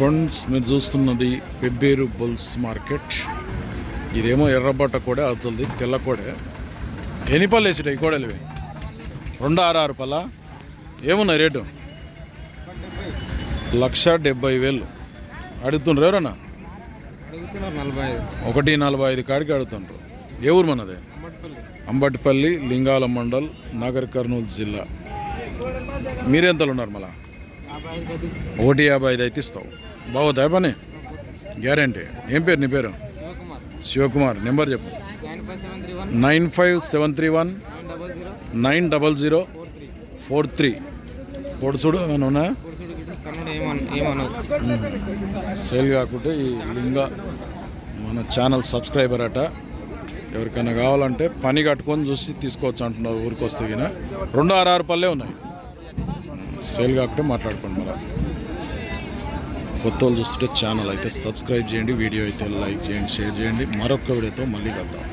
Friends, మీరు చూస్తున్నది Pebbair bulls market. ఇదేమో ఎర్రబట్ట కూడా అవుతుంది, తెల్ల కూడా. ఎన్ని పళ్ళు వేసిటాయి కోడలివి? 266 పళ్ళ. ఏమున్నాయి రేటు? 1,70,000 అడుగుతుండ్రు. ఎవరన్నా 1,45 కాడికి అడుగుతుండ్రు. ఏ ఊరు మనది? అంబటిపల్లి, లింగాల మండల్, నగర్ కర్నూలు జిల్లా. మీరెంతలు ఉన్నారు? మళ్ళా 1,55 అయితే ఇస్తావు. బాగుతాయి పని, గ్యారంటీ. ఏం పేరు నీ పేరు? శివకుమార్. నెంబర్ చెప్పు. 9573190043. కోడు చూడు ఏమైనా ఉన్నా సేల్ కాకుంటే ఈ లింగా మన ఛానల్ సబ్స్క్రైబర్ అట. ఎవరికైనా కావాలంటే పని కట్టుకొని చూసి తీసుకోవచ్చు అంటున్నారు. ఊరికి వస్తే 266 పళ్ళే ఉన్నాయి. సేల్ కాకుంటే మాట్లాడుకోండి. మళ్ళీ కొత్త వాళ్ళు చూస్తుంటే ఛానల్ అయితే సబ్స్క్రైబ్ చేయండి, వీడియో అయితే లైక్ చేయండి, షేర్ చేయండి. మరొక వీడియోతో మళ్ళీ కలుద్దాం.